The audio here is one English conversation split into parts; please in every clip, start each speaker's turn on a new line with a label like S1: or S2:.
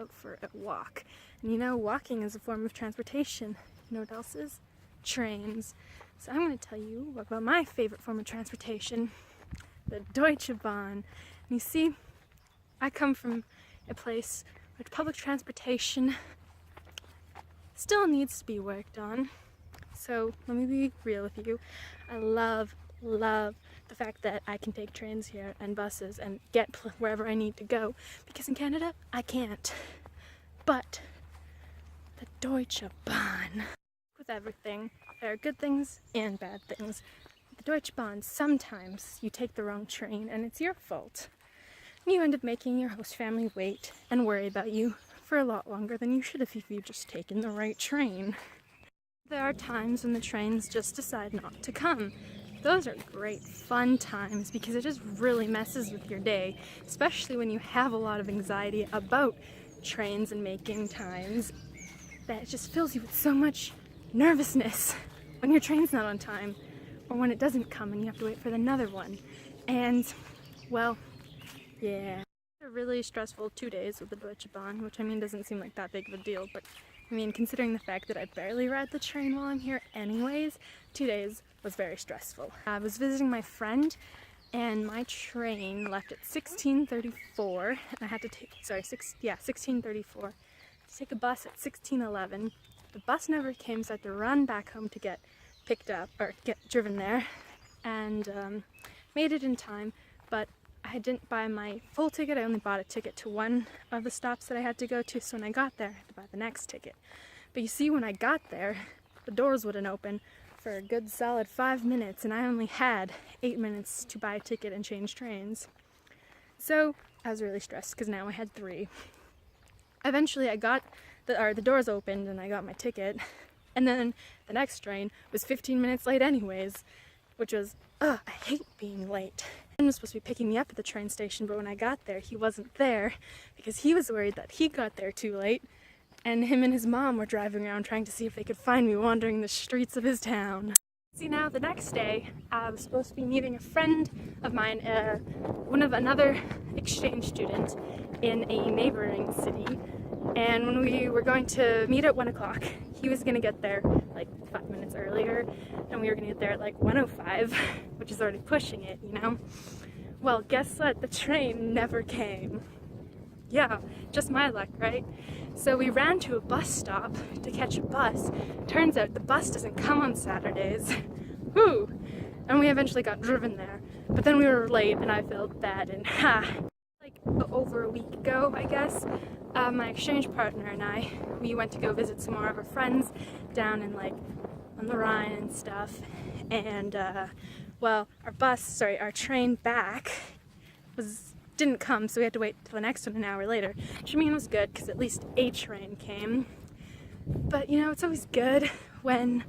S1: out for a walk. And you know, walking is a form of transportation. You know what else is? Trains. So I'm going to tell you about my favorite form of transportation, the Deutsche Bahn. And you see, I come from a place where public transportation still needs to be worked on. So let me be real with you. I love the fact that I can take trains here and buses and get wherever I need to go, because in Canada I can't. But the Deutsche Bahn, with everything, there are good things and bad things. The Deutsche Bahn, sometimes you take the wrong train and it's your fault. You end up making your host family wait and worry about you for a lot longer than you should have if you'd just taken the right train. There are times when the trains just decide not to come. Those are great fun times because it just really messes with your day, especially when you have a lot of anxiety about trains and making times. That it just fills you with so much nervousness when your train's not on time, or when it doesn't come and you have to wait for another one. And, well, yeah. Really stressful 2 days with the Deutsche Bahn, which I mean doesn't seem like that big of a deal, but I mean considering the fact that I barely ride the train while I'm here anyways, 2 days was very stressful. I was visiting my friend and my train left at 16:34 and I had to take, 16:34, to take a bus at 16:11. The bus never came, so I had to run back home to get picked up, or get driven there, and made it in time, but I didn't buy my full ticket. I only bought a ticket to one of the stops that I had to go to, so when I got there, I had to buy the next ticket. But you see, when I got there, the doors wouldn't open for a good solid 5 minutes, and I only had 8 minutes to buy a ticket and change trains. So I was really stressed, because now I had 3. Eventually I got the doors opened, and I got my ticket, and then the next train was 15 minutes late anyways, which was, I hate being late. He was supposed to be picking me up at the train station, but when I got there, he wasn't there because he was worried that he got there too late, and him and his mom were driving around trying to see if they could find me wandering the streets of his town. See, now the next day, I was supposed to be meeting a friend of mine, another exchange student in a neighboring city, and when we were going to meet at 1 o'clock, he was going to get there like 5 minutes earlier, and we were going to get there at like 1:05, which is already pushing it, you know? Well, guess what? The train never came. Yeah, just my luck, right? So we ran to a bus stop to catch a bus. Turns out the bus doesn't come on Saturdays. Whew! And we eventually got driven there. But then we were late and I felt bad, and like over a week ago, I guess, my exchange partner and I, we went to go visit some more of our friends down in like on the Rhine and stuff, and well, our train back didn't come, so we had to wait till the next one an hour later, which I mean was good because at least a train came. But you know, it's always good when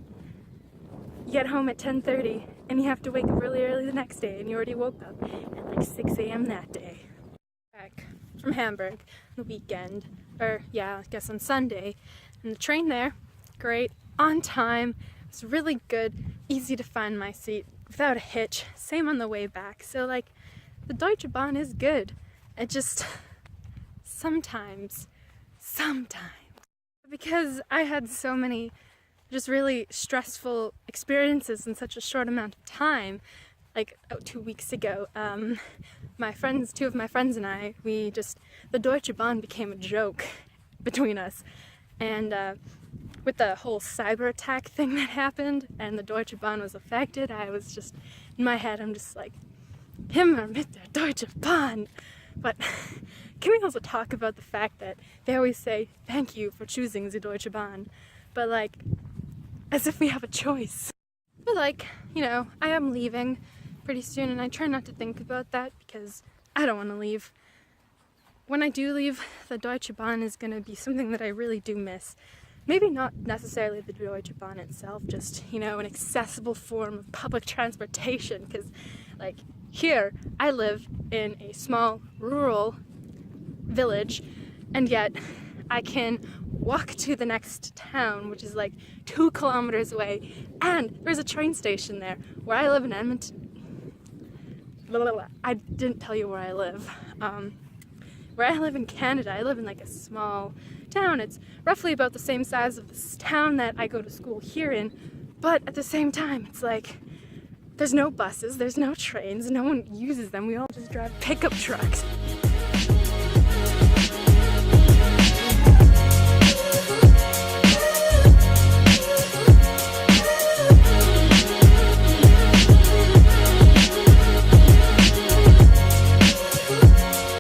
S1: you get home at 10:30 and you have to wake up really early the next day, and you already woke up at like 6 a.m. that day. Back from Hamburg on the weekend, or yeah, I guess on Sunday, and the train there, great, on time, it was really good, easy to find my seat without a hitch, same on the way back. So like, the Deutsche Bahn is good. It just sometimes, because I had so many just really stressful experiences in such a short amount of time, like 2 weeks ago, two of my friends and I, the Deutsche Bahn became a joke between us, and with the whole cyber attack thing that happened and the Deutsche Bahn was affected, I was just, in my head, I'm just like, Himmel mit der Deutsche Bahn! But can we also talk about the fact that they always say, thank you for choosing the Deutsche Bahn, but like, as if we have a choice. But like, you know, I am leaving pretty soon, and I try not to think about that because I don't want to leave. When I do leave, the Deutsche Bahn is going to be something that I really do miss. Maybe not necessarily the Deutsche Bahn itself, just, you know, an accessible form of public transportation, because like, here, I live in a small rural village, and yet I can walk to the next town, which is like 2 kilometers away, and there's a train station there. Where I live in Edmonton, I didn't tell you where I live. where I live in Canada, I live in like a small town. It's roughly about the same size of this town that I go to school here in, but at the same time, it's like there's no buses, there's no trains, no one uses them. We all just drive pickup trucks.